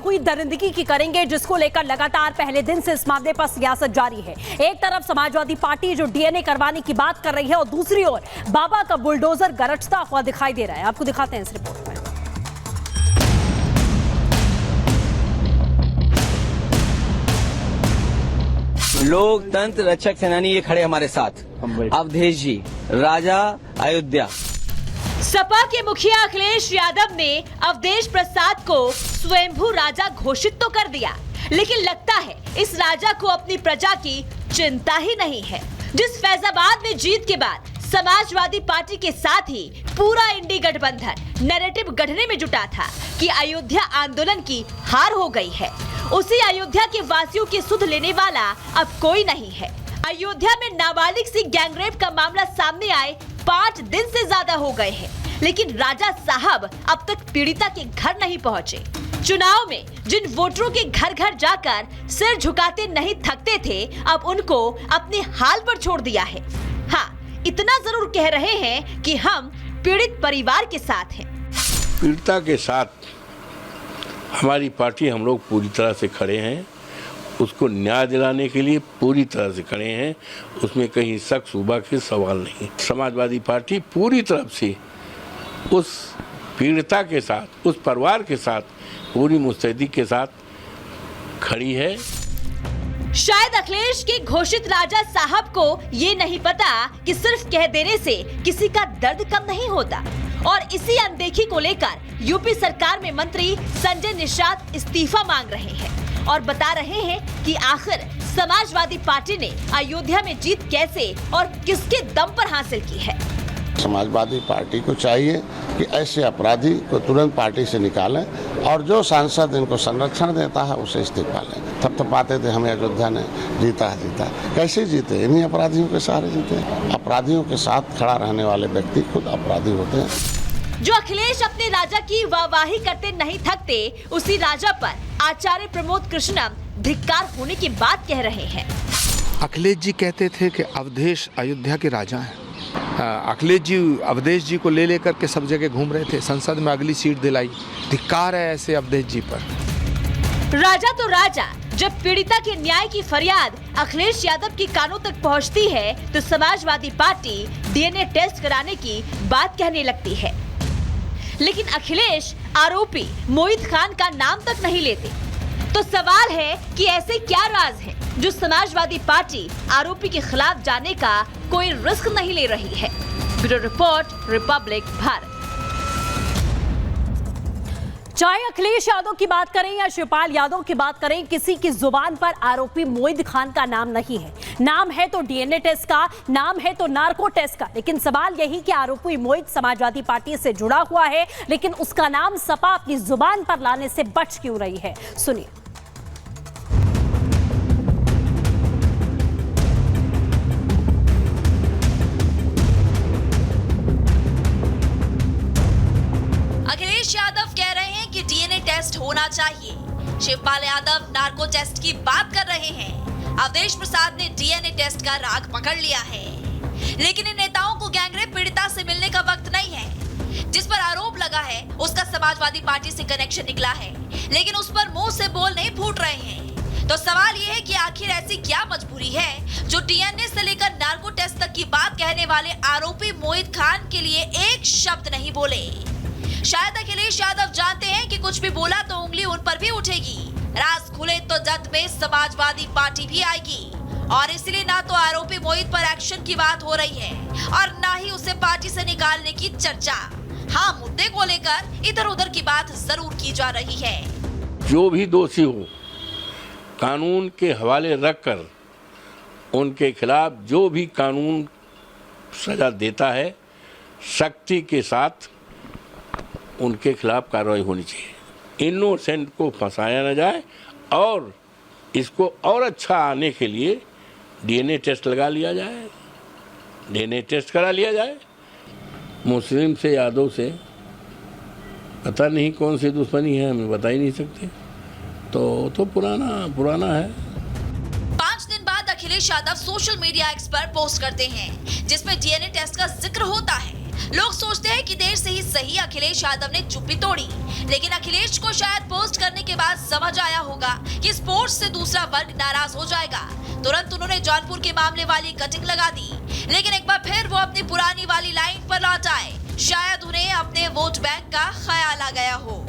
हुई दरिंदगी की करेंगे, जिसको लेकर लगातार पहले दिन से इस मामले पर सियासत जारी है। एक तरफ समाजवादी पार्टी जो डीएनए करवाने की बात कर रही है और दूसरी ओर बाबा का बुलडोजर गरजता हुआ दिखाई दे रहा है। आपको दिखाते हैं इस रिपोर्ट में। लोकतंत्र रक्षक सेनानी ये खड़े हमारे साथ, अवधेश जी, राजा अयोध्या। सपा के मुखिया अखिलेश यादव ने अवधेश प्रसाद को स्वयंभू राजा घोषित तो कर दिया, लेकिन लगता है इस राजा को अपनी प्रजा की चिंता ही नहीं है। जिस फैजाबाद में जीत के बाद समाजवादी पार्टी के साथ ही पूरा इंडी गठबंधन नैरेटिव गढ़ने में जुटा था कि अयोध्या आंदोलन की हार हो गई है, उसी अयोध्या के वासियों की सुध लेने वाला अब कोई नहीं है। अयोध्या में नाबालिग सी गैंगरेप का मामला सामने आए 5 दिन से ज्यादा हो गए हैं, लेकिन राजा साहब अब तक पीड़िता के घर नहीं पहुंचे। चुनाव में जिन वोटरों के घर घर जाकर सिर झुकाते नहीं थकते थे, अब उनको अपने हाल पर छोड़ दिया है। हाँ, इतना जरूर कह रहे हैं कि हम पीड़ित परिवार के साथ हैं। पीड़िता के साथ हमारी पार्टी, हम लोग पूरी तरह से खड़े हैं, उसको न्याय दिलाने के लिए पूरी तरह से खड़े हैं, उसमें कहीं शक शुबा के सवाल नहीं। समाजवादी पार्टी पूरी तरफ से उस पीड़िता के साथ, उस परिवार के साथ, पूरी मुस्तैदी के साथ खड़ी है। शायद अखिलेश के घोषित राजा साहब को ये नहीं पता कि सिर्फ कह देने से किसी का दर्द कम नहीं होता, और इसी अनदेखी को लेकर यूपी सरकार में मंत्री संजय निषाद इस्तीफा मांग रहे हैं और बता रहे हैं कि आखिर समाजवादी पार्टी ने अयोध्या में जीत कैसे और किसके दम पर हासिल की है। समाजवादी पार्टी को चाहिए कि ऐसे अपराधी को तुरंत पार्टी से निकालें और जो सांसद इनको संरक्षण देता है उसे इस्तीफा लें। थपथपाते थे हमें अयोध्या ने जीता है। कैसे जीते? इन्हीं अपराधियों के सहारे जीते। अपराधियों के साथ खड़ा रहने वाले व्यक्ति खुद अपराधी होते हैं। जो अखिलेश अपने राजा की वाहवाही करते नहीं थकते, उसी राजा पर आचार्य प्रमोद कृष्णम धिक्कार होने की बात कह रहे हैं। अखिलेश जी कहते थे कि अवधेश अयोध्या के राजा हैं। अखिलेश जी अवधेश जी को ले लेकर के सब जगह घूम रहे थे, संसद में अगली सीट दिलाई। धिक्कार है ऐसे अवधेश जी पर। राजा तो राजा, जब पीड़िता के न्याय की फरियाद अखिलेश यादव की कानों तक पहुंचती है तो समाजवादी पार्टी डीएनए टेस्ट कराने की बात कहने लगती है, लेकिन अखिलेश आरोपी मोहित खान का नाम तक नहीं लेते। तो सवाल है कि ऐसे क्या राज है जो समाजवादी पार्टी आरोपी के खिलाफ जाने का कोई रिस्क नहीं ले रही है। Bureau report, Republic Bharat. चाहे अखिलेश यादव की बात करें या शिवपाल यादव की बात करें, किसी की जुबान पर आरोपी मोहित खान का नाम नहीं है। नाम है तो डीएनए टेस्ट का, नाम है तो नार्को टेस्ट का, लेकिन सवाल यही कि आरोपी मोहित समाजवादी पार्टी से जुड़ा हुआ है, लेकिन उसका नाम सपा अपनी जुबान पर लाने से बच क्यों रही है? सुनिए। अखिलेश यादव कह रहे हैं कि डीएनए टेस्ट होना चाहिए। शिवपाल यादव नार्को टेस्ट की बात कर रहे हैं। अवधेश प्रसाद ने डीएनए टेस्ट का राग पकड़ लिया है, लेकिन इन नेताओं को गैंगरेप पीड़िता से मिलने का वक्त नहीं है। जिस पर आरोप लगा है उसका समाजवादी पार्टी से कनेक्शन निकला है, लेकिन उस पर मुंह से बोल नहीं फूट रहे हैं। तो सवाल ये है कि आखिर ऐसी क्या मजबूरी है जो डीएनए से लेकर नार्को टेस्ट तक की बात कहने वाले आरोपी मोहित खान के लिए एक शब्द नहीं बोले। शायद अखिलेश यादव जानते हैं कि कुछ भी बोला तो उंगली उन पर भी उठेगी। राज खुले तो जद में समाजवादी पार्टी भी आएगी, और इसलिए ना तो आरोपी मोहित पर एक्शन की बात हो रही है और ना ही उसे पार्टी से निकालने की चर्चा। हाँ, मुद्दे को लेकर इधर उधर की बात जरूर की जा रही है। जो भी दोषी हो, कानून के हवाले रखकर उनके खिलाफ जो भी कानून सजा देता है, सख्ती के साथ उनके खिलाफ कार्रवाई होनी चाहिए। इनोसेंट को फंसाया न जाए, और इसको और अच्छा आने के लिए डीएनए टेस्ट लगा लिया जाए, डीएनए टेस्ट करा लिया जाए। मुस्लिम से, यादव से पता नहीं कौन सी दुश्मनी है, हमें बता ही नहीं सकते। तो पुराना है। 5 दिन बाद Akhilesh Yadav social media x पर पोस्ट करते हैं जिसमें डीएनए टेस्ट का जिक्र होता है। लोग सोचते हैं कि देर से ही सही अखिलेश यादव ने चुप्पी तोड़ी, लेकिन अखिलेश को शायद पोस्ट करने के बाद समझ आया होगा कि स्पोर्ट्स से दूसरा वर्ग नाराज हो जाएगा। तुरंत उन्होंने जौनपुर के मामले वाली कटिंग लगा दी, लेकिन एक बार फिर वो अपनी पुरानी वाली लाइन पर लौट आए। शायद उन्हें अपने वोट बैंक का ख्याल आ गया हो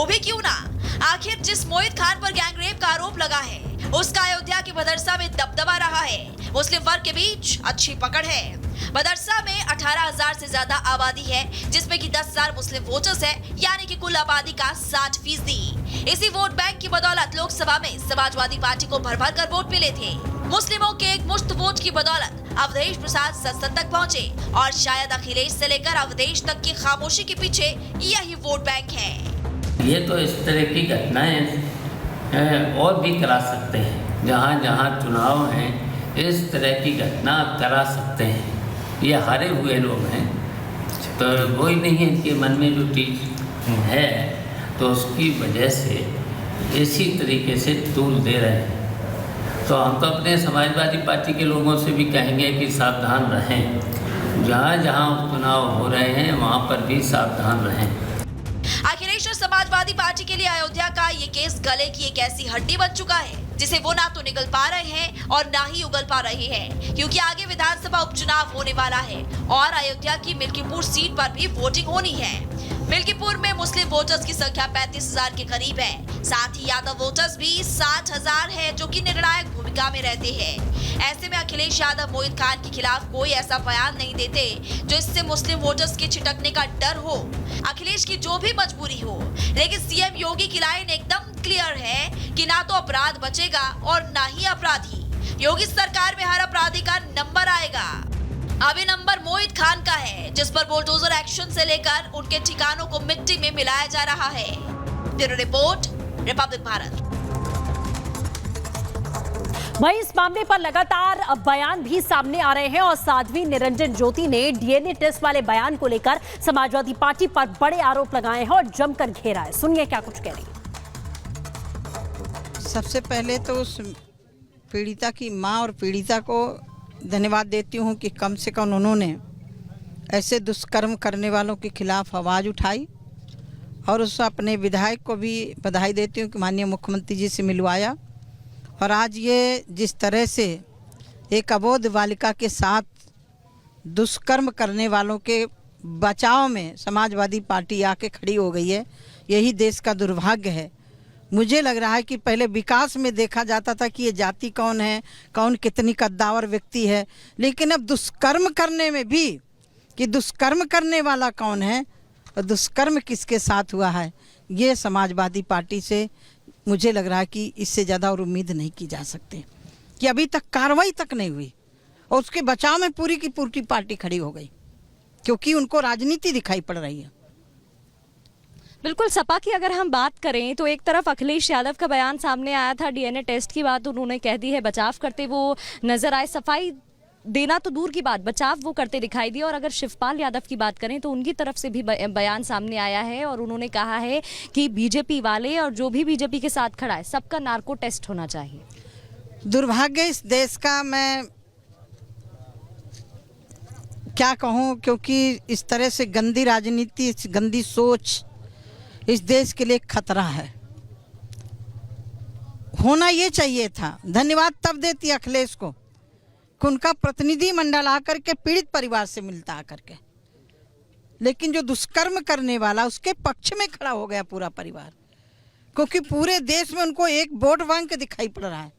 भी क्यों ना। आखिर जिस मोहित खान पर गैंगरेप का आरोप लगा है, उसका अयोध्या के भदरसा में दबदबा रहा है। मुस्लिम वर्ग के बीच अच्छी पकड़ है। भदरसा में 18,000 से ज्यादा आबादी है, जिसमें कि 10,000 मुस्लिम वोटर्स है, यानी कि कुल आबादी का 60%। इसी वोट बैंक की बदौलत लोकसभा में समाजवादी पार्टी को भर भर कर वोट मिले थे। मुस्लिमों के एक मुश्त वोट की बदौलत अवधेश प्रसाद संसद तक पहुंचे, और शायद अखिलेश से लेकर अवधेश तक की खामोशी के पीछे यही वोट बैंक है। ये तो इस तरह की घटनाएं और भी करा सकते हैं। जहाँ जहाँ चुनाव हैं, इस तरह की घटना करा सकते हैं। ये हारे हुए लोग हैं, तो वही नहीं है इनके मन में जो चीज़ है, तो उसकी वजह से इसी तरीके से तूल दे रहे हैं। तो हम तो अपने समाजवादी पार्टी के लोगों से भी कहेंगे कि सावधान रहें। जहाँ जहाँ चुनाव हो रहे हैं, वहाँ पर भी सावधान रहें। अखिलेश और समाजवादी पार्टी के लिए अयोध्या का ये केस गले की एक ऐसी हड्डी बन चुका है, जिसे वो ना तो निगल पा रहे हैं और ना ही उगल पा रहे हैं, क्योंकि आगे विधानसभा उपचुनाव होने वाला है और अयोध्या की मिल्कीपुर सीट पर भी वोटिंग होनी है। मिल्कीपुर में मुस्लिम वोटर्स की संख्या 35,000 के करीब है। साथ ही यादव वोटर्स भी 60,000 है, जो कि निर्णायक भूमिका में रहते हैं। ऐसे में अखिलेश यादव मोहित खान के खिलाफ कोई ऐसा बयान नहीं देते जो इससे मुस्लिम वोटर्स के छिटकने का डर हो। अखिलेश की जो भी मजबूरी हो, लेकिन सीएम योगी की लाइन एकदम क्लियर है कि ना तो अपराध बचेगा और ना ही अपराधी। योगी सरकार में हर अपराधी का नंबर आएगा। अभी नंबर मोहित खान का है, जिस पर बुलडोजर एक्शन से लेकर उनके ठिकानों को मिट्टी में मिलाया जा रहा है। Bureau report, Republic Bharat. वहीं इस मामले पर लगातार अब बयान भी सामने आ रहे हैं और साध्वी निरंजन ज्योति ने डीएनए टेस्ट वाले बयान को लेकर समाजवादी पार्टी पर बड़े आरोप लगाए हैं और जमकर घेरा है। सुनिए क्या कुछ कह रही है। सबसे पहले तो उस पीड़िता की मां और पीड़िता को धन्यवाद देती हूं कि कम से कम उन्होंने ऐसे दुष्कर्म करने वालों के खिलाफ आवाज़ उठाई, और उस अपने विधायक को भी बधाई देती हूं कि माननीय मुख्यमंत्री जी से मिलवाया। और आज ये जिस तरह से एक अबोध बालिका के साथ दुष्कर्म करने वालों के बचाव में समाजवादी पार्टी आके खड़ी हो गई है, यही देश का दुर्भाग्य है। मुझे लग रहा है कि पहले विकास में देखा जाता था कि ये जाति कौन है, कौन कितनी कद्दावर व्यक्ति है, लेकिन अब दुष्कर्म करने में भी कि दुष्कर्म करने वाला कौन है और दुष्कर्म किसके साथ हुआ है, ये समाजवादी पार्टी से मुझे लग रहा है कि इससे ज़्यादा और उम्मीद नहीं की जा सकती कि अभी तक कार्रवाई तक नहीं हुई और उसके बचाव में पूरी की पूरी पार्टी खड़ी हो गई, क्योंकि उनको राजनीति दिखाई पड़ रही है। बिल्कुल, सपा की अगर हम बात करें तो एक तरफ अखिलेश यादव का बयान सामने आया था, डीएनए टेस्ट की बात उन्होंने कह दी है, बचाव करते वो नजर आए। सफाई देना तो दूर की बात, बचाव वो करते दिखाई दिए। और अगर शिवपाल यादव की बात करें तो उनकी तरफ से भी बयान सामने आया है और उन्होंने कहा है कि बीजेपी वाले और जो भी बीजेपी के साथ खड़ा है सबका नार्को टेस्ट होना चाहिए। दुर्भाग्य इस देश का, मैं क्या कहूँ, क्योंकि इस तरह से गंदी राजनीति, गंदी सोच इस देश के लिए खतरा है। होना ये चाहिए था। धन्यवाद तब देती अखिलेश को कि उनका प्रतिनिधि मंडल आकर के पीड़ित परिवार से मिलता आकर के, लेकिन जो दुष्कर्म करने वाला उसके पक्ष में खड़ा हो गया पूरा परिवार, क्योंकि पूरे देश में उनको एक वोट बैंक दिखाई पड़ रहा है।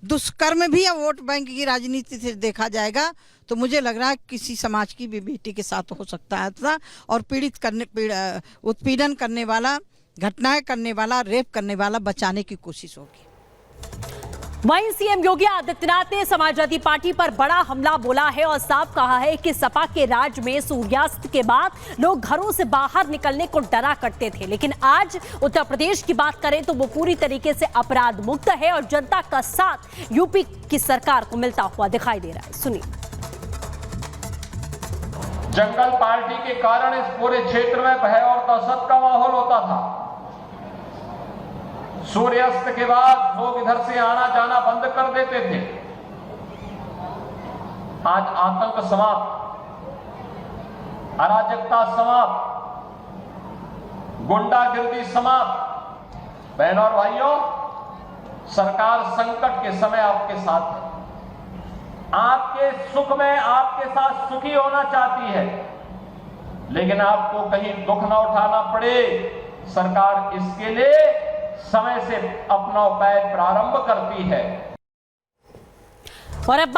दुष्कर्म भी अब वोट बैंक की राजनीति से देखा जाएगा तो मुझे लग रहा है किसी समाज की भी बेटी के साथ हो सकता है और उत्पीड़न करने वाला, घटनाएं करने वाला, रेप करने वाला बचाने की कोशिश होगी। वहीं सीएम योगी आदित्यनाथ ने समाजवादी पार्टी पर बड़ा हमला बोला है और साफ कहा है कि सपा के राज में सूर्यास्त के बाद लोग घरों से बाहर निकलने को डरा करते थे, लेकिन आज उत्तर प्रदेश की बात करें तो वो पूरी तरीके से अपराध मुक्त है और जनता का साथ यूपी की सरकार को मिलता हुआ दिखाई दे रहा है। सुनिए। जंगल पार्टी के कारण इस पूरे क्षेत्र में भय और दहशत का माहौल होता था। सूर्यास्त के बाद लोग इधर से आना जाना बंद कर देते थे। आज आतंक समाप्त, अराजकता समाप्त, गुंडागिर्दी समाप्त। बहनों और भाइयों, सरकार संकट के समय आपके साथ है, आपके सुख में आपके साथ सुखी होना चाहती है, लेकिन आपको कहीं दुख न उठाना पड़े, सरकार इसके लिए समय से अपना उपाय प्रारंभ करती है। और अब